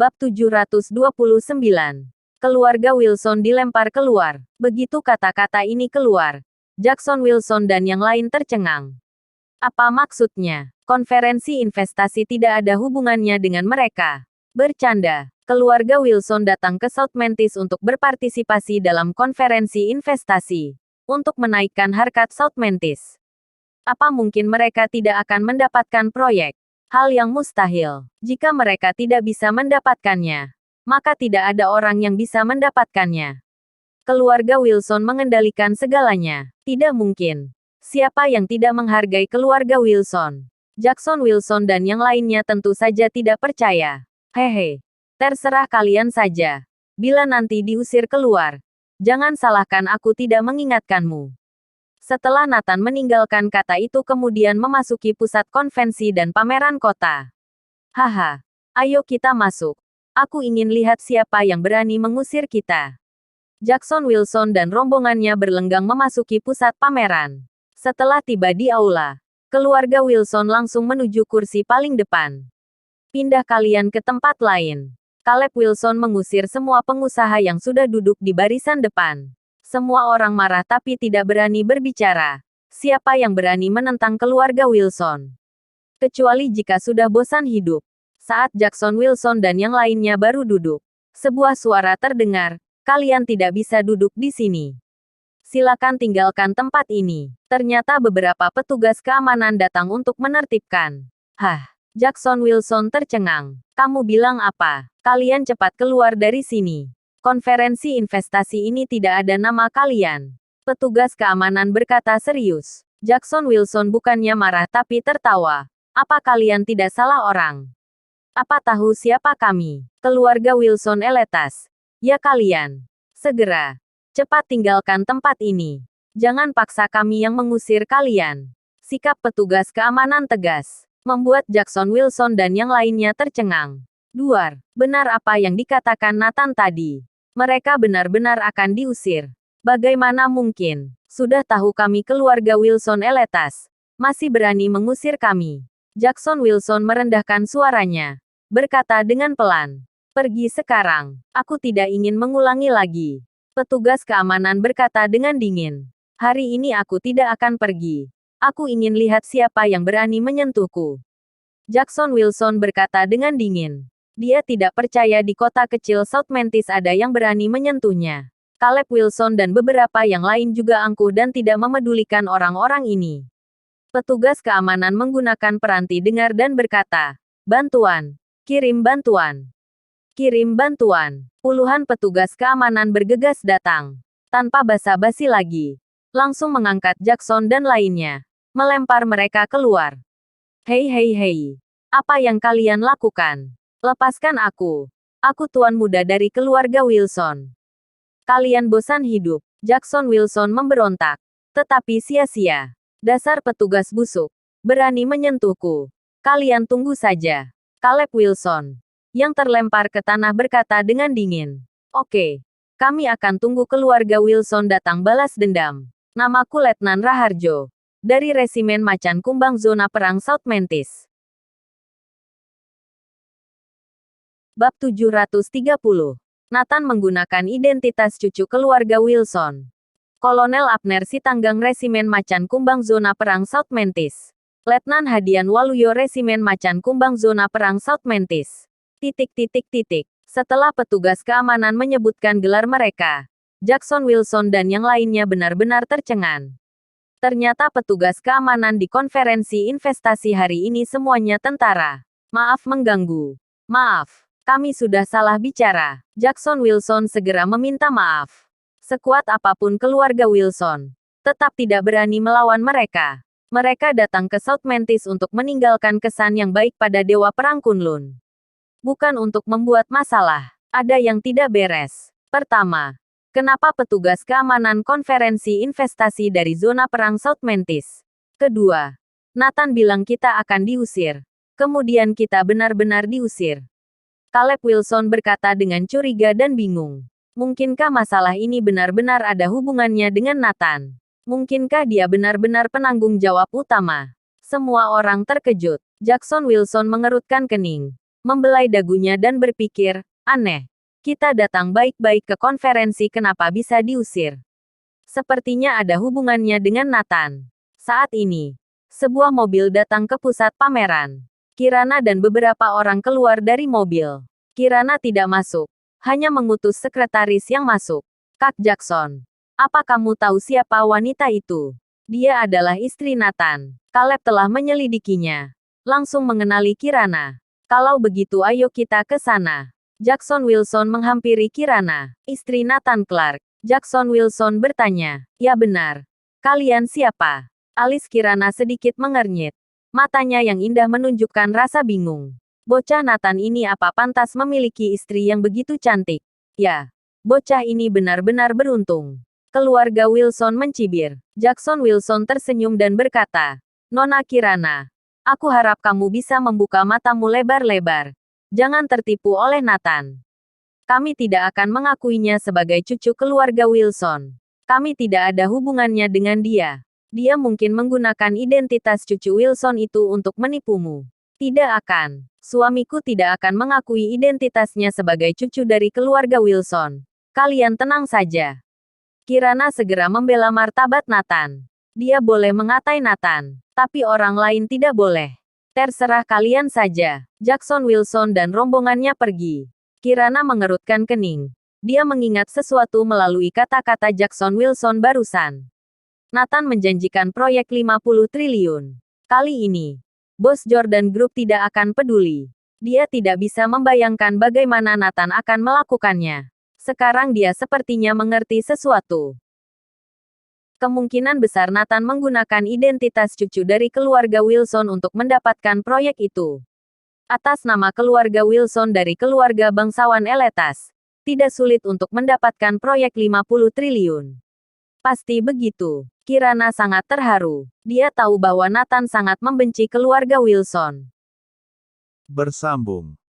Bab 729. Keluarga Wilson dilempar keluar. Begitu kata-kata ini keluar, Jackson Wilson dan yang lain tercengang. Apa maksudnya? Konferensi investasi tidak ada hubungannya dengan mereka. Bercanda. Keluarga Wilson datang ke South Mantis untuk berpartisipasi dalam konferensi investasi. Untuk menaikkan harkat South Mantis. Apa mungkin mereka tidak akan mendapatkan proyek? Hal yang mustahil. Jika mereka tidak bisa mendapatkannya, maka tidak ada orang yang bisa mendapatkannya. Keluarga Wilson mengendalikan segalanya. Tidak mungkin. Siapa yang tidak menghargai keluarga Wilson? Jackson Wilson dan yang lainnya tentu saja tidak percaya. Hehe. Terserah kalian saja. Bila nanti diusir keluar, jangan salahkan aku tidak mengingatkanmu. Setelah Nathan meninggalkan kata itu kemudian memasuki pusat konvensi dan pameran kota. Haha. Ayo kita masuk. Aku ingin lihat siapa yang berani mengusir kita. Jackson Wilson dan rombongannya berlenggang memasuki pusat pameran. Setelah tiba di aula, keluarga Wilson langsung menuju kursi paling depan. Pindah kalian ke tempat lain. Caleb Wilson mengusir semua pengusaha yang sudah duduk di barisan depan. Semua orang marah tapi tidak berani berbicara. Siapa yang berani menentang keluarga Wilson? Kecuali jika sudah bosan hidup. Saat Jackson Wilson dan yang lainnya baru duduk, sebuah suara terdengar, kalian tidak bisa duduk di sini. Silakan tinggalkan tempat ini. Ternyata beberapa petugas keamanan datang untuk menertibkan. Hah, Jackson Wilson tercengang. Kamu bilang apa? Kalian cepat keluar dari sini. Konferensi investasi ini tidak ada nama kalian. Petugas keamanan berkata serius. Jackson Wilson bukannya marah tapi tertawa. Apa kalian tidak salah orang? Apa tahu siapa kami? Keluarga Wilson Eletas. Ya kalian. Segera. Cepat tinggalkan tempat ini. Jangan paksa kami yang mengusir kalian. Sikap petugas keamanan tegas. Membuat Jackson Wilson dan yang lainnya tercengang. Duar. Benar apa yang dikatakan Nathan tadi. Mereka benar-benar akan diusir. Bagaimana mungkin? Sudah tahu kami keluarga Wilson Eletas. Masih berani mengusir kami. Jackson Wilson merendahkan suaranya. Berkata dengan pelan. Pergi sekarang. Aku tidak ingin mengulangi lagi. Petugas keamanan berkata dengan dingin. Hari ini aku tidak akan pergi. Aku ingin lihat siapa yang berani menyentuhku. Jackson Wilson berkata dengan dingin. Dia tidak percaya di kota kecil South Mantis ada yang berani menyentuhnya. Caleb Wilson dan beberapa yang lain juga angkuh dan tidak memedulikan orang-orang ini. Petugas keamanan menggunakan peranti dengar dan berkata, bantuan, kirim bantuan, kirim bantuan. Puluhan petugas keamanan bergegas datang. Tanpa basa-basi lagi. Langsung mengangkat Jackson dan lainnya. Melempar mereka keluar. Hei hei hei. Apa yang kalian lakukan? Lepaskan aku. Aku tuan muda dari keluarga Wilson. Kalian bosan hidup. Jackson Wilson memberontak. Tetapi sia-sia. Dasar petugas busuk. Berani menyentuhku. Kalian tunggu saja. Caleb Wilson. Yang terlempar ke tanah berkata dengan dingin. Oke. Kami akan tunggu keluarga Wilson datang balas dendam. Namaku Letnan Raharjo. Dari Resimen Macan Kumbang Zona Perang South Mantis. Bab 730. Nathan menggunakan identitas cucu keluarga Wilson. Kolonel Abner Sitanggang Resimen Macan Kumbang Zona Perang South Mantis. Letnan Hadian Waluyo Resimen Macan Kumbang Zona Perang South Mantis. ... Setelah petugas keamanan menyebutkan gelar mereka, Jackson Wilson dan yang lainnya benar-benar tercengang. Ternyata petugas keamanan di konferensi investasi hari ini semuanya tentara. Maaf mengganggu. Maaf. Kami sudah salah bicara. Jackson Wilson segera meminta maaf. Sekuat apapun keluarga Wilson, tetap tidak berani melawan mereka. Mereka datang ke South Mantis untuk meninggalkan kesan yang baik pada Dewa Perang Kunlun. Bukan untuk membuat masalah. Ada yang tidak beres. Pertama, kenapa petugas keamanan konferensi investasi dari zona perang South Mantis? Kedua, Nathan bilang kita akan diusir. Kemudian kita benar-benar diusir. Caleb Wilson berkata dengan curiga dan bingung. Mungkinkah masalah ini benar-benar ada hubungannya dengan Nathan? Mungkinkah dia benar-benar penanggung jawab utama? Semua orang terkejut. Jackson Wilson mengerutkan kening. membelai dagunya dan berpikir, aneh. Kita datang baik-baik ke konferensi, kenapa bisa diusir? Sepertinya ada hubungannya dengan Nathan. Saat ini, sebuah mobil datang ke pusat pameran. Kirana dan beberapa orang keluar dari mobil. Kirana tidak masuk, hanya mengutus sekretaris yang masuk. Kak Jackson, apa kamu tahu siapa wanita itu? Dia adalah istri Nathan. Caleb telah menyelidikinya. Langsung mengenali Kirana. Kalau begitu ayo kita ke sana. Jackson Wilson menghampiri Kirana, istri Nathan Clark. Jackson Wilson bertanya, ya benar. Kalian siapa? Alis Kirana sedikit mengernyit. Matanya yang indah menunjukkan rasa bingung. Bocah Nathan ini apa pantas memiliki istri yang begitu cantik? Ya, bocah ini benar-benar beruntung. Keluarga Wilson mencibir. Jackson Wilson tersenyum dan berkata, Nona Kirana, aku harap kamu bisa membuka matamu lebar-lebar. Jangan tertipu oleh Nathan. Kami tidak akan mengakuinya sebagai cucu keluarga Wilson. Kami tidak ada hubungannya dengan dia. Dia mungkin menggunakan identitas cucu Wilson itu untuk menipumu. Tidak akan. Suamiku tidak akan mengakui identitasnya sebagai cucu dari keluarga Wilson. Kalian tenang saja. Kirana segera membela martabat Nathan. Dia boleh mengatai Nathan, tapi orang lain tidak boleh. Terserah kalian saja. Jackson Wilson dan rombongannya pergi. Kirana mengerutkan kening. Dia mengingat sesuatu melalui kata-kata Jackson Wilson barusan. Nathan menjanjikan proyek 50 triliun. Kali ini, bos Jordan Group tidak akan peduli. Dia tidak bisa membayangkan bagaimana Nathan akan melakukannya. Sekarang dia sepertinya mengerti sesuatu. Kemungkinan besar Nathan menggunakan identitas cucu dari keluarga Wilson untuk mendapatkan proyek itu. Atas nama keluarga Wilson dari keluarga bangsawan Eletas, tidak sulit untuk mendapatkan proyek 50 triliun. Pasti begitu. Kirana sangat terharu. Dia tahu bahwa Nathan sangat membenci keluarga Wilson. Bersambung.